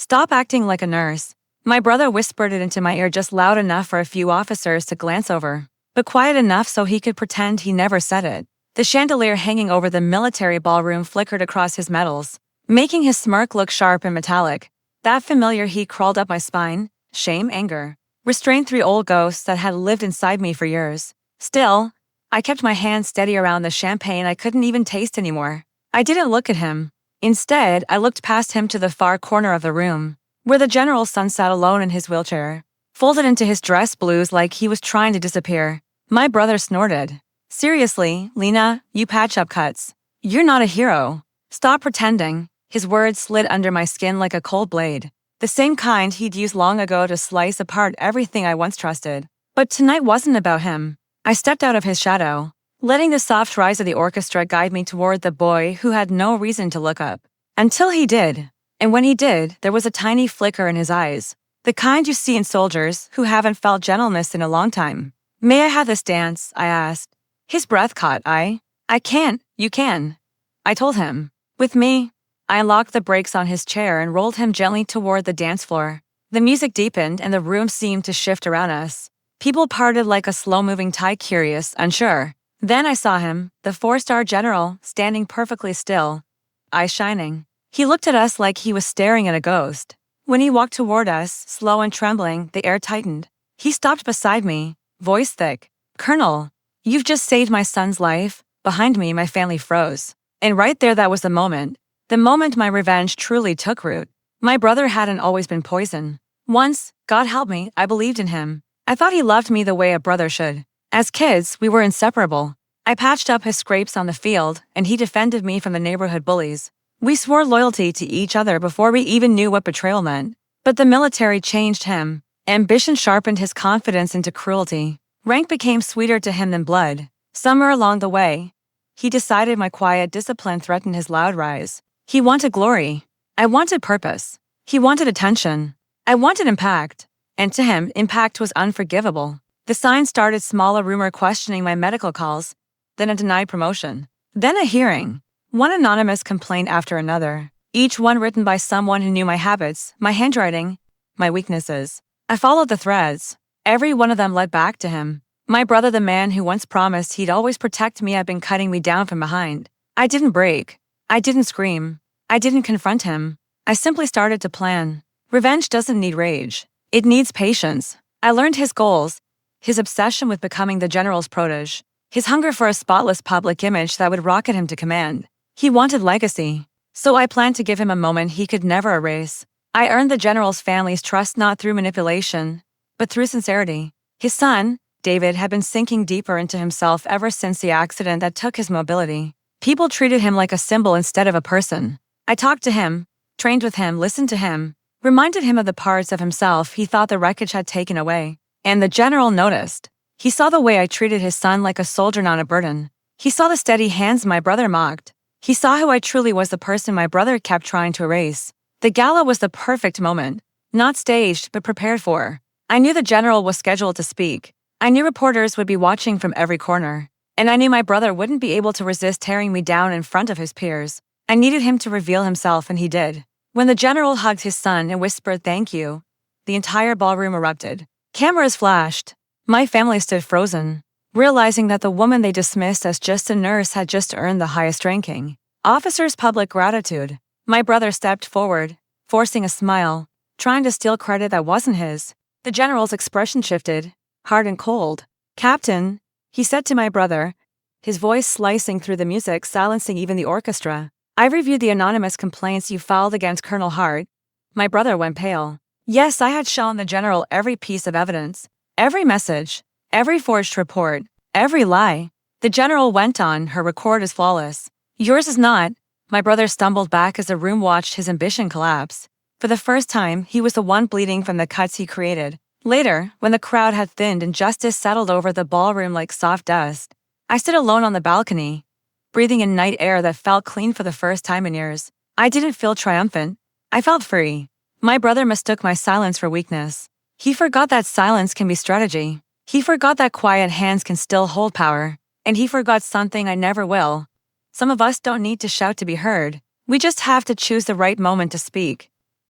"Stop acting like a nurse." My brother whispered it into my ear just loud enough for a few officers to glance over, but quiet enough so he could pretend he never said it. The chandelier hanging over the military ballroom flickered across his metals, making his smirk look sharp and metallic. That familiar heat crawled up my spine, shame, anger, restrained three old ghosts that had lived inside me for years. Still, I kept my hand steady around the champagne I couldn't even taste anymore. I didn't look at him. Instead, I looked past him to the far corner of the room, where the general's son sat alone in his wheelchair, folded into his dress blues like he was trying to disappear. My brother snorted. "Seriously, Lena, you patch-up cuts. You're not a hero. Stop pretending." His words slid under my skin like a cold blade, the same kind he'd used long ago to slice apart everything I once trusted. But tonight wasn't about him. I stepped out of his shadow, letting the soft rise of the orchestra guide me toward the boy who had no reason to look up. Until he did. And when he did, there was a tiny flicker in his eyes, the kind you see in soldiers who haven't felt gentleness in a long time. "May I have this dance?" I asked. His breath caught. I can't, you can," I told him. "With me." I unlocked the brakes on his chair and rolled him gently toward the dance floor. The music deepened and the room seemed to shift around us. People parted like a slow-moving tide, curious, unsure. Then I saw him, the four-star general, standing perfectly still, eyes shining. He looked at us like he was staring at a ghost. When he walked toward us, slow and trembling, the air tightened. He stopped beside me, voice thick. "Colonel, you've just saved my son's life." Behind me, my family froze. And right there, that was the moment my revenge truly took root. My brother hadn't always been poison. Once, God help me, I believed in him. I thought he loved me the way a brother should. As kids, we were inseparable. I patched up his scrapes on the field, and he defended me from the neighborhood bullies. We swore loyalty to each other before we even knew what betrayal meant. But the military changed him. Ambition sharpened his confidence into cruelty. Rank became sweeter to him than blood. Somewhere along the way, he decided my quiet discipline threatened his loud rise. He wanted glory. I wanted purpose. He wanted attention. I wanted impact. And to him, impact was unforgivable. The signs started small: a rumor questioning my medical calls, then a denied promotion, then a hearing. One anonymous complaint after another, each one written by someone who knew my habits, my handwriting, my weaknesses. I followed the threads. Every one of them led back to him. My brother, the man who once promised he'd always protect me, had been cutting me down from behind. I didn't break. I didn't scream. I didn't confront him. I simply started to plan. Revenge doesn't need rage. It needs patience. I learned his goals, his obsession with becoming the general's protege, his hunger for a spotless public image that would rocket him to command. He wanted legacy. So I planned to give him a moment he could never erase. I earned the general's family's trust not through manipulation, but through sincerity. His son, David, had been sinking deeper into himself ever since the accident that took his mobility. People treated him like a symbol instead of a person. I talked to him, trained with him, listened to him, reminded him of the parts of himself he thought the wreckage had taken away. And the general noticed. He saw the way I treated his son like a soldier, not a burden. He saw the steady hands my brother mocked. He saw who I truly was, the person my brother kept trying to erase. The gala was the perfect moment. Not staged, but prepared for. I knew the general was scheduled to speak. I knew reporters would be watching from every corner. And I knew my brother wouldn't be able to resist tearing me down in front of his peers. I needed him to reveal himself, and he did. When the general hugged his son and whispered "thank you," the entire ballroom erupted. Cameras flashed. My family stood frozen, realizing that the woman they dismissed as just a nurse had just earned the highest ranking. Officers' public gratitude. My brother stepped forward, forcing a smile, trying to steal credit that wasn't his. The general's expression shifted, hard and cold. "Captain," he said to my brother, his voice slicing through the music, silencing even the orchestra. "I've reviewed the anonymous complaints you filed against Colonel Hart." My brother went pale. Yes, I had shown the general every piece of evidence, every message, every forged report, every lie. The general went on, "Her record is flawless. Yours is not." My brother stumbled back as the room watched his ambition collapse. For the first time, he was the one bleeding from the cuts he created. Later, when the crowd had thinned and justice settled over the ballroom like soft dust, I stood alone on the balcony, breathing in night air that felt clean for the first time in years. I didn't feel triumphant. I felt free. My brother mistook my silence for weakness. He forgot that silence can be strategy. He forgot that quiet hands can still hold power. And he forgot something I never will. Some of us don't need to shout to be heard. We just have to choose the right moment to speak.